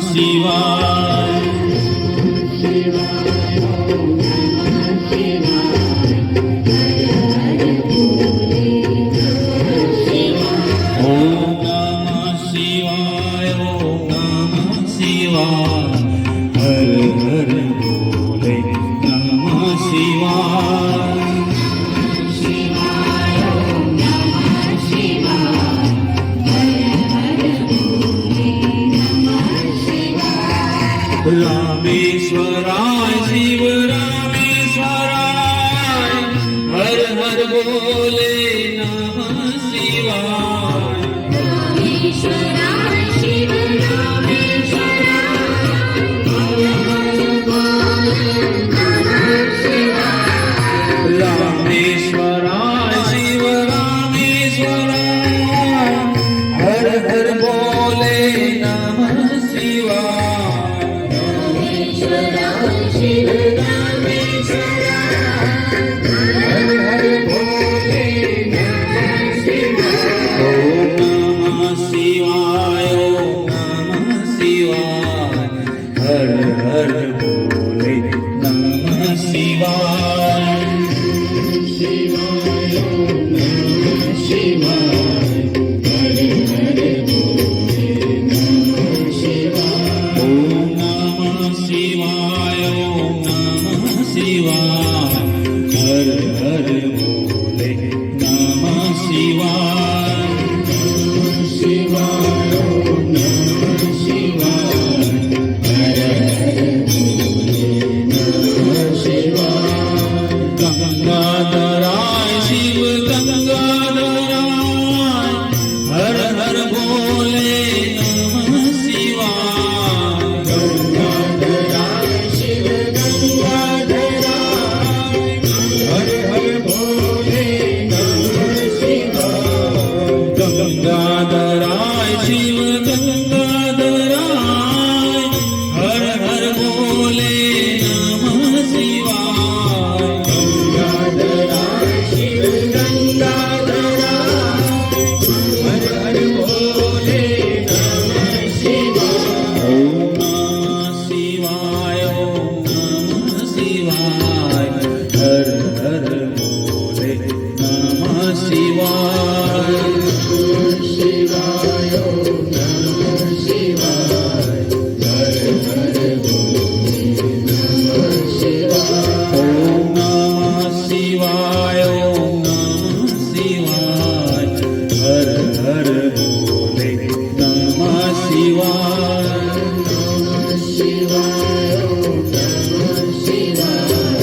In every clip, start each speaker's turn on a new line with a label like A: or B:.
A: शिवाय हर हर बोले नमः शिवाय ओम नमः शिवाय ओम नमः शिवाय हर हर बोले नमः शिवाय रामेश्वराय शिव रामेश्वराय हर हर बोले नमः शिवाय
B: रामेश्वराय शिव रामेश्वराय हर हर बोले नमः शिवाय
A: रामेश्वराय शिव रामेश्वराय हर हर बोले नमः शिवाय
B: शिव रामेश्वराय हर हर बोले नमः शिवाय
A: ओम नमः शिवाय ओम नमः शिवाय हर हर बोले नमः शिवाय
B: शिवाय ओम नमः शिवाय हर हर बोले नमः शिवाय
A: ओम नमः शिवाय ओम नमः शिवाय हर हर बोले नमः शिवाय
B: शिवाय ओम नमः शिवाय हर हर बोले नमः शिवाय
A: गंगाधराय शिव गंगाधराय हर हर बोले नमः शिवाय
B: गंगाधराय शिव गंगाधराय हर हर बोले नमः शिवाय
A: गंगाधराय शिव गंगाधराय हर हर बोले नमः शिवाय
B: गंगाधराय शिव गंगाधराय हर हर बोले नमः शिवाय
A: ओम नमः शिवाय ओम नमः शिवाय हर हर बोले नमः शिवाय
B: शिवाय ओम नमः शिवाय हर हर बोले नमः शिवाय
A: ओम नमः शिवाय ओम नमः शिवाय हर हर बोले नमः शिवाय
B: शिवाय ओम नमः शिवाय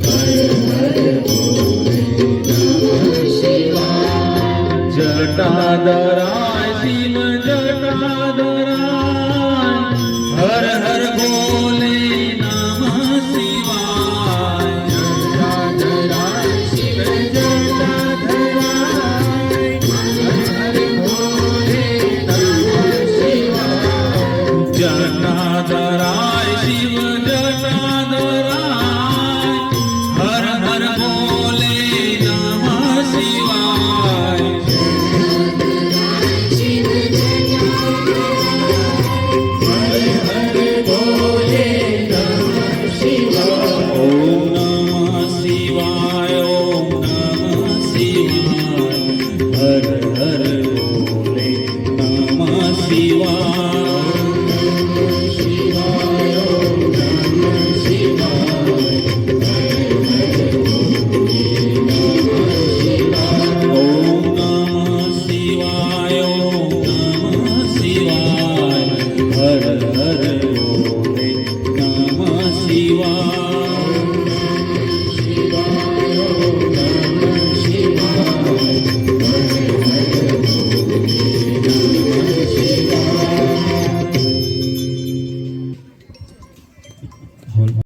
B: हर हर बोले नमः शिवाय
A: जटाधराय शिव जटाधराय